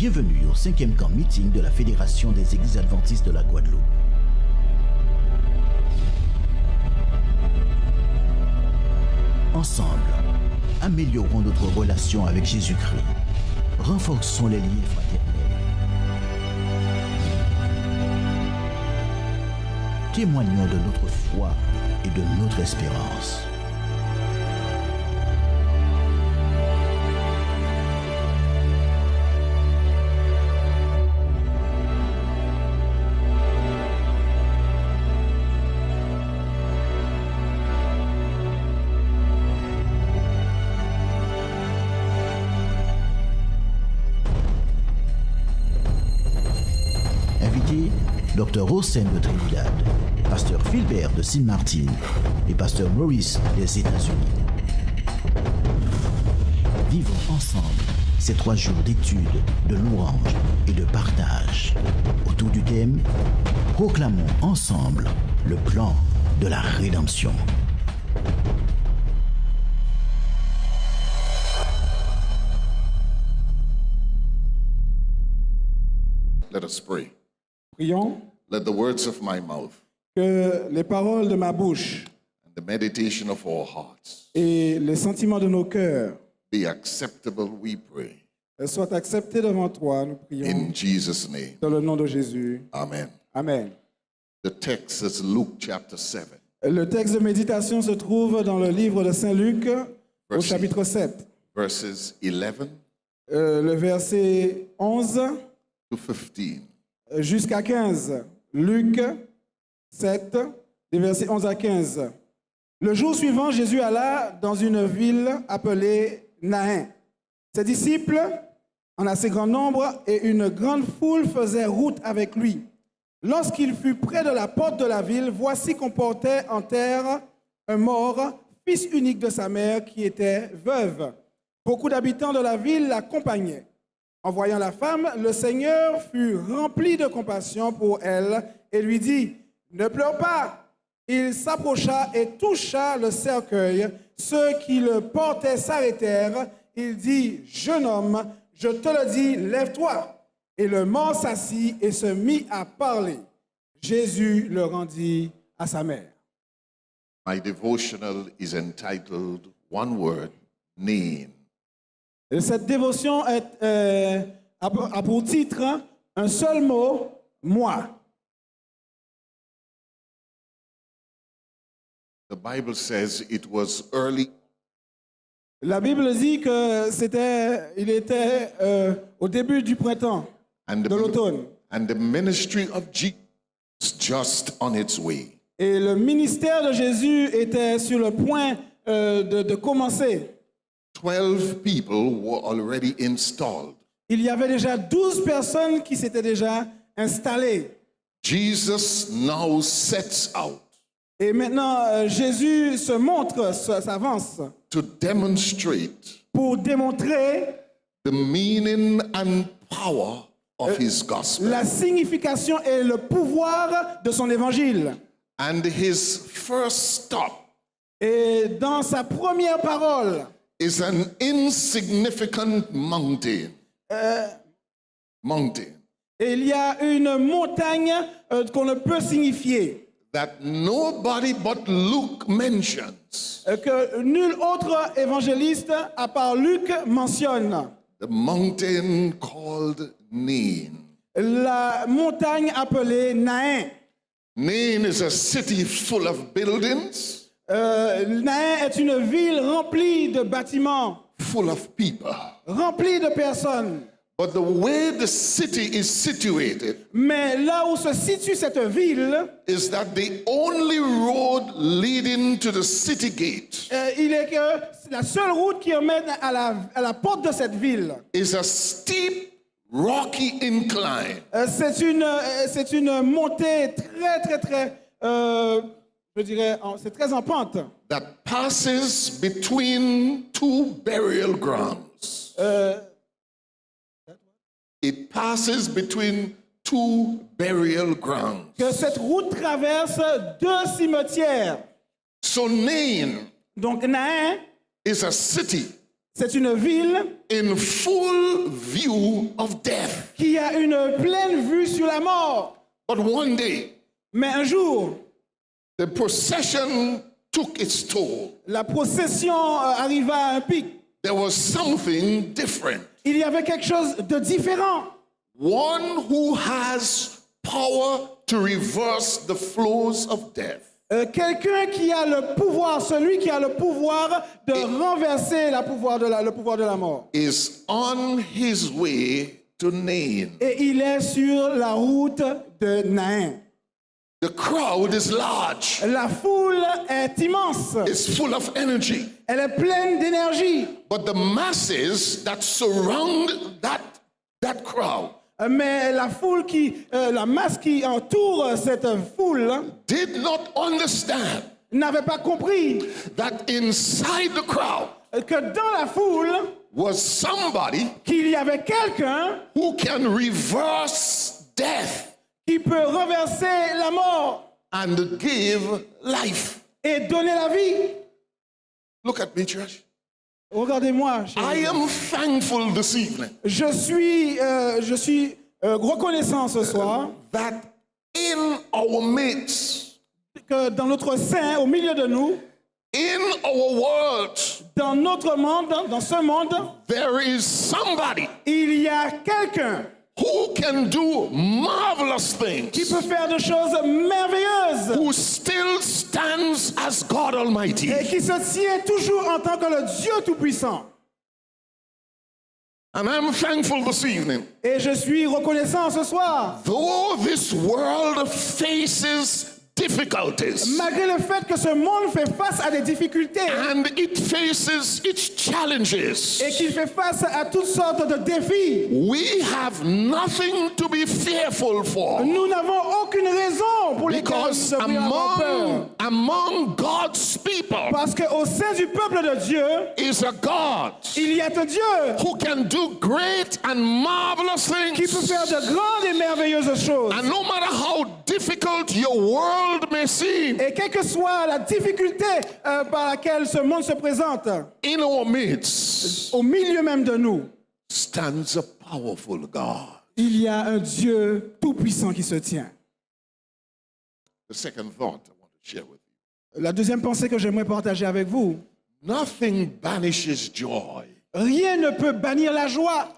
Bienvenue au 5e camp meeting de la Fédération des Églises Adventistes de la Guadeloupe. Ensemble, améliorons notre relation avec Jésus-Christ. Renforçons les liens fraternels. Témoignons de notre foi et de notre espérance. Dr Hossein de Trinidad, Pasteur Philbert de Saint-Martin et Pasteur Maurice des États-Unis. Vivons ensemble ces 3 jours d'études, de louange et de partage. Autour du thème, proclamons ensemble le plan de la rédemption. Let us pray. Prions Let the words of my mouth que les paroles de ma bouche and the meditation of our hearts et les sentiments de nos cœurs be acceptable, we pray. soient acceptés devant toi, nous prions, In Jesus' name, dans le nom de Jésus. amen. Amen. The text is Luke chapter 7, Le texte de méditation se trouve dans le livre de Saint Luc, au Merci. chapitre 7, verses 11 le verset 11 to 15. jusqu'à 15. Luc 7, des versets 11 à 15. Le jour suivant, Jésus alla dans une ville appelée Naïn. Ses disciples, en assez grand nombre, et une grande foule faisaient route avec lui. Lorsqu'il fut près de la porte de la ville, voici qu'on portait en terre un mort, fils unique de sa mère, qui était veuve. Beaucoup d'habitants de la ville l'accompagnaient. En voyant la femme, le Seigneur fut rempli de compassion pour elle et lui dit, « Ne pleure pas !» Il s'approcha et toucha le cercueil. Ceux qui le portaient s'arrêtèrent. Il dit, « Jeune homme, je te le dis, lève-toi !» Et le mort s'assit et se mit à parler. Jésus le rendit à sa mère. My devotional is entitled, one word, Nain. Et cette dévotion a pour titre un seul mot, moi. The Bible says it was early La Bible dit que il était au début du printemps, and de l'automne. and the ministry of Jesus was just on its way. Et le ministère de Jésus était sur le point de commencer. 12 people were already installed. Il y avait déjà 12 personnes qui s'étaient déjà installées. Jesus now sets out Et maintenant, Jésus se montre, s'avance to demonstrate pour démontrer the meaning and power of his gospel. la signification et le pouvoir de son évangile. And his first stop Et dans sa première parole, is an insignificant mountain. et il y a une montagne qu'on ne peut signifier, That nobody but Luke mentions. que nul autre évangéliste à part Luc mentionne. The mountain called Nain. La montagne appelée Naïn. Nain is a city full of buildings, Naïn est une ville remplie de bâtiments, full of people. remplie de personnes. But the way the city is situated Mais là où se situe cette ville, is that the only road leading to the city gate il est que la seule route qui emmène à la porte de cette ville, is a steep, rocky incline c'est une montée très, je dirais, c'est très en pente. that passes between 2 burial grounds. It passes between 2 burial grounds. Que cette route traverse 2 cimetières. So Nain Donc Naïn is a city C'est une ville in full view of death. qui a une pleine vue sur la mort. But one day, Mais un jour, the procession took its toll. la procession arriva à un pic. There was something different. Il y avait quelque chose de différent. One who has power to reverse the flows of death. Quelqu'un qui a le pouvoir, celui qui a le pouvoir de renverser le pouvoir de la mort. Is on his way to Nain. Et il est sur la route de Nain. The crowd is large. La foule est immense. It's full of energy. Elle est pleine d'énergie. But the masses that surround that crowd Mais la foule la masse qui entoure cette foule did not understand n'avait pas compris that inside the crowd que dans la foule, was somebody qu'il y avait quelqu'un who can reverse death qui peut renverser la mort and give life. et donner la vie. Look at me, church. Regardez-moi, I chérie. am thankful this evening Je suis reconnaissant ce soir that in our midst, que dans notre sein, au milieu de nous, in our world, dans notre monde, dans ce monde, there is somebody il y a quelqu'un who can do marvelous qui things, peut faire des choses merveilleuses who still stands as God Almighty. et qui se tient toujours en tant que le Dieu Tout-Puissant. And I'm thankful this evening. Et je suis reconnaissant ce soir, Though this world faces difficulties malgré le fait que ce monde fait face à des difficultés and it faces its challenges, et qu'il fait face à toutes sortes de défis, we have nothing to be fearful for. nous n'avons aucune raison pour lesquelles Because nous devrions avoir peur. among God's people Parce qu'au sein du peuple de Dieu, is a God il y a un Dieu who can do great and marvelous qui peut things. faire de grandes et merveilleuses choses. And no matter how difficult your world may seem, Et quelle que soit la difficulté par laquelle ce monde se présente, in our midst au milieu même de nous, stands a powerful God. il y a un Dieu tout-puissant qui se tient. The second thought I want to share with you. La deuxième pensée que j'aimerais partager avec vous, Nothing banishes joy rien ne peut bannir la joie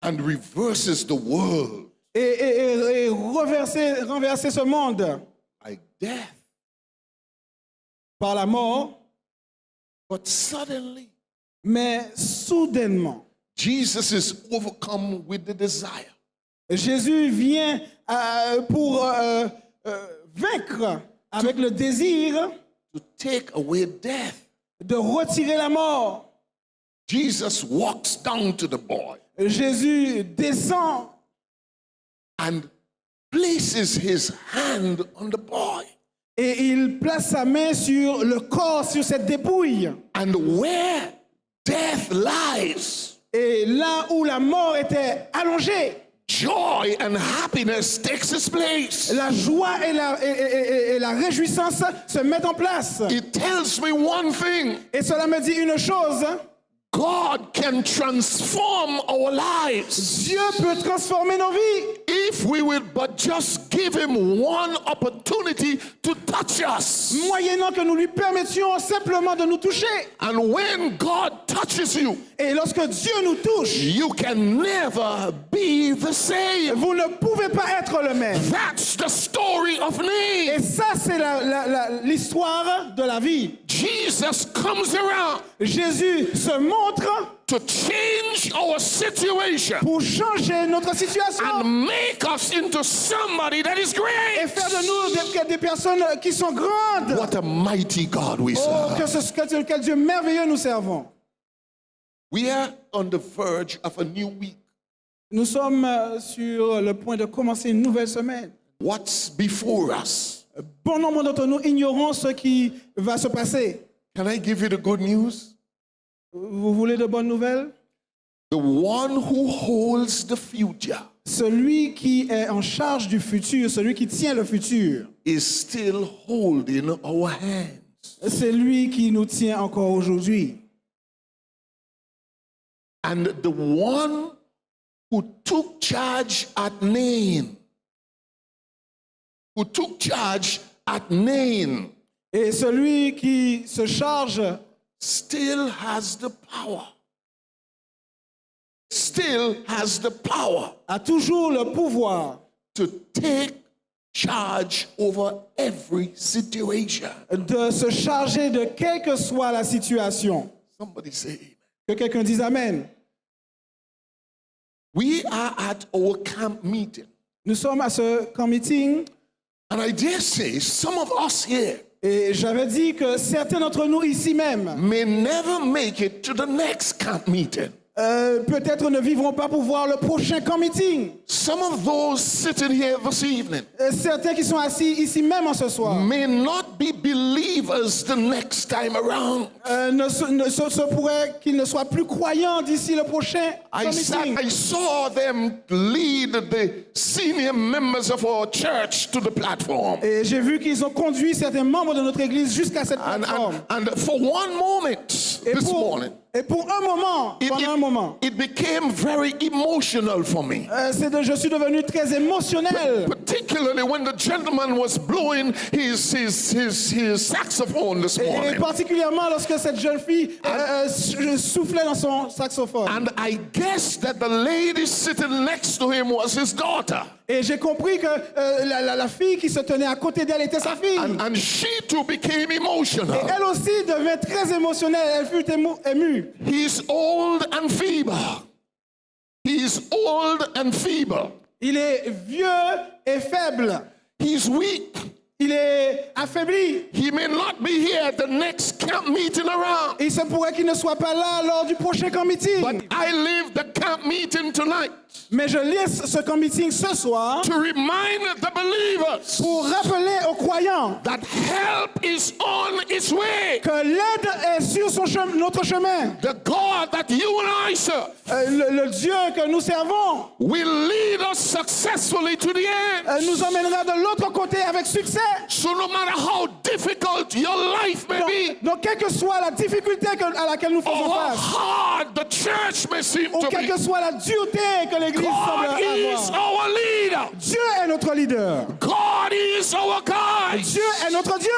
and reverses the world et renverser ce monde like death. par la mort, But suddenly, mais soudainement, Jesus is overcome with the desire Jésus vient pour vaincre avec le désir to take away death. de retirer la mort. Jesus walks down to the boy Jésus descend and places his hand on the boy. et il place sa main sur le corps, sur cette dépouille. And where death lies, Et là où la mort était allongée, joy and happiness takes its place. la joie et la réjouissance se mettent en place. It tells me one thing. Et cela me dit une chose, God can transform our lives Dieu peut transformer nos vies if we will but just give him one opportunity to touch us. moyennant que nous lui permettions simplement de nous toucher. And when God touches you, Et lorsque Dieu nous touche, you can never be the same. vous ne pouvez pas être le même. That's the story of me. Et ça, c'est l'histoire de la vie. Jesus comes around Jésus se montre to change our situation pour changer notre situation and make us into somebody that is et great. faire de nous des personnes qui sont grandes. What a mighty God we Oh, serve. quel Dieu merveilleux nous servons. We are on the verge of a new week. Nous sommes sur le point de commencer une nouvelle semaine. What's before us? Bon nombre d'entre nous ignorons ce qui va se passer. Can I give you the good news? Vous voulez de bonnes nouvelles? The one who holds the future Celui qui est en charge du futur, celui qui tient le futur, is still holding our hands. c'est lui qui nous tient encore aujourd'hui. And the one who took charge at Nain, Et celui qui se charge still has the power. Still has the power a toujours le pouvoir to take charge over every situation. de se charger de quelle que soit la situation. Somebody say amen. Que quelqu'un dise Amen. We are at our camp meeting. Nous sommes à ce camp meeting And I dare say some of us here et j'avais dit que certains d'entre nous ici même may never make it to the next camp meeting. Peut-être ne vivront pas pour voir le prochain camp meeting. Some of those sitting here this evening Certains qui sont assis ici même en ce soir may not be believers the next time around. se pourrait qu'ils ne soient plus croyants d'ici le prochain camp meeting. I saw them lead the senior members of our church to the platform. Et j'ai vu qu'ils ont conduit certains membres de notre église jusqu'à cette plateforme. And for one moment this morning, Et pour un moment, pendant un moment, it became very emotional for me. je suis devenu très émotionnel. Particularly when the gentleman was blowing his saxophone this Et morning. particulièrement lorsque cette jeune fille soufflait dans son saxophone. And I guess that the lady sitting next to him was his daughter. Et j'ai compris que la fille qui se tenait à côté d'elle était sa fille. And she too became Et emotional. elle aussi devint très émotionnelle. Elle fut émue. He's old and feeble. He's old and feeble. Il est vieux et faible. He's weak. Il est affaibli. He may not be here at the next camp meeting around. Il se pourrait qu'il ne soit pas là lors du prochain camp meeting. But I live the camp meeting tonight Mais je lis ce camp meeting ce soir to remind the believers pour rappeler aux croyants that help is on its way. que l'aide est sur notre chemin. The God that you and I serve Le Dieu que nous servons will lead us successfully to the end. nous emmènera de l'autre côté avec succès. So no matter how difficult your life may be, Donc, quelle que soit la difficulté à laquelle nous faisons or how face, hard the church may seem ou to quelle be, que soit la dureté que l'Église semble God is avoir, our leader. Dieu est notre leader. God is our guide. Dieu est notre Dieu.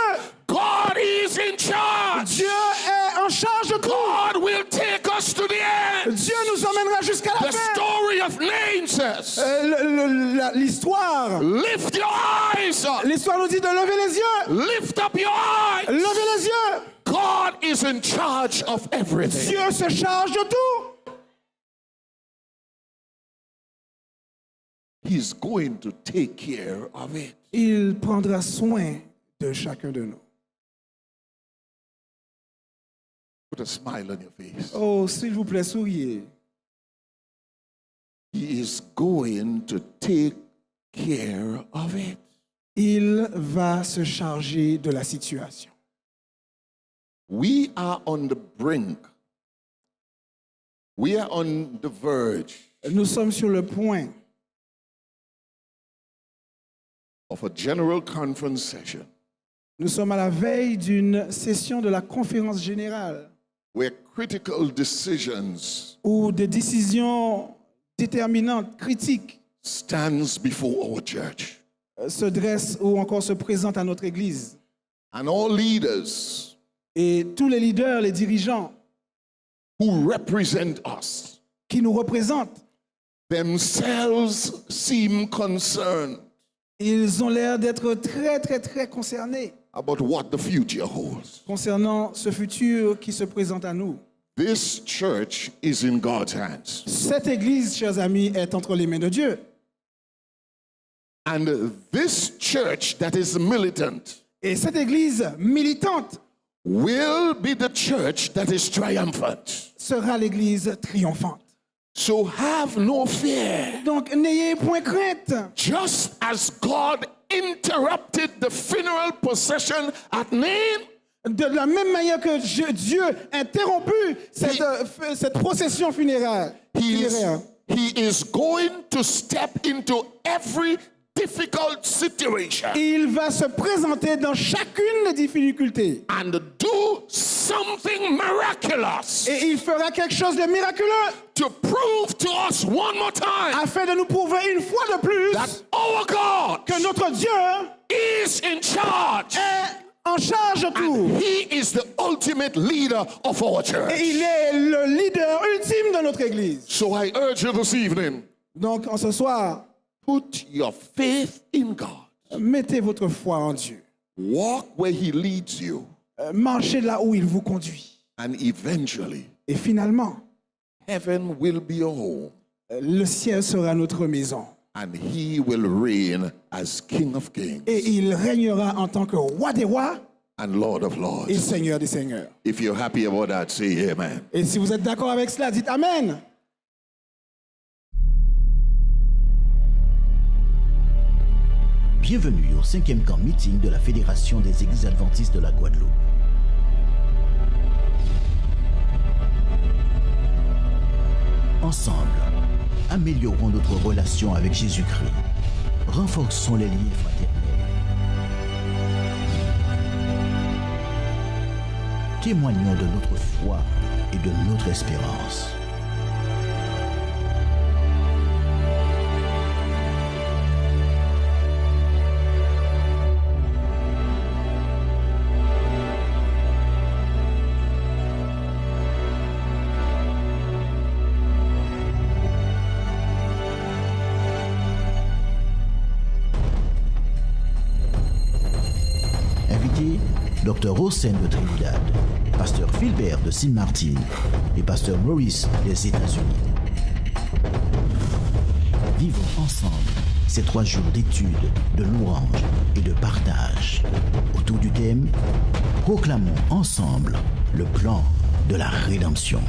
God is in charge. Dieu est en charge de tout. God will take us to the end. Dieu nous emmènera jusqu'à la The fin. story of Nain says, L'histoire lift your eyes up. nous dit de lever les yeux. Lift up your eyes. Lever les yeux. God is in charge of everything. Dieu se charge de tout. He's going to take care of it. Il prendra soin de chacun de nous. Put a smile on your face. Oh, s'il vous plaît, souriez. He is going to take care of it. Il va se charger de la situation. We are on the brink. We are on the verge Nous sommes sur le point of a general conference session Nous sommes à la veille d'une session de la conférence générale where critical decisions où des décisions déterminantes, critiques, stands before our church. se dressent ou encore se présentent à notre Église. And all leaders Et tous les leaders, les dirigeants who represent us qui nous représentent, themselves seem concerned ils ont l'air d'être très, très, très concernés about what the future holds. concernant ce futur qui se présente à nous. This church is in God's hands. Cette Église, chers amis, est entre les mains de Dieu. And this church that is militant Et cette Église militante will be the church that is triumphant. sera l'Église triomphante. So have no fear. Donc, n'ayez point crainte. Just as God interrupted the funeral procession at Nain, De la même manière que Dieu interrompu cette procession funéraire. he is going to step into every difficult situation Il va se présenter dans chacune des difficultés. and do something miraculous Et il fera quelque chose de miraculeux to prove to us one more time afin de nous prouver une fois de plus that our God que notre Dieu is in charge. est en charge de tout. He is the ultimate leader of our church. Et il est le leader ultime de notre Église. So I urge you this evening, Donc, en ce soir, put your faith in God. mettez votre foi en Dieu. Walk where he leads you. Marchez là où il vous conduit. And eventually, Et finalement, heaven will be your home. le ciel sera notre maison. And he will reign as King of Kings Et il régnera en tant que roi des rois and Lord of et Lords. Seigneur des seigneurs. If you're happy about that, say amen. Et si vous êtes d'accord avec cela, dites Amen. Bienvenue au 5e camp meeting de la Fédération des Églises Adventistes de la Guadeloupe. Ensemble, améliorons notre relation avec Jésus-Christ. Renforçons les liens fraternels. Témoignons de notre foi et de notre espérance. Invité, Dr Hossein de Trinidad, Pasteur Philbert de Saint-Martin et Pasteur Maurice des États-Unis. Vivons ensemble ces 3 jours d'études, de louange et de partage. Autour du thème, proclamons ensemble le plan de la rédemption.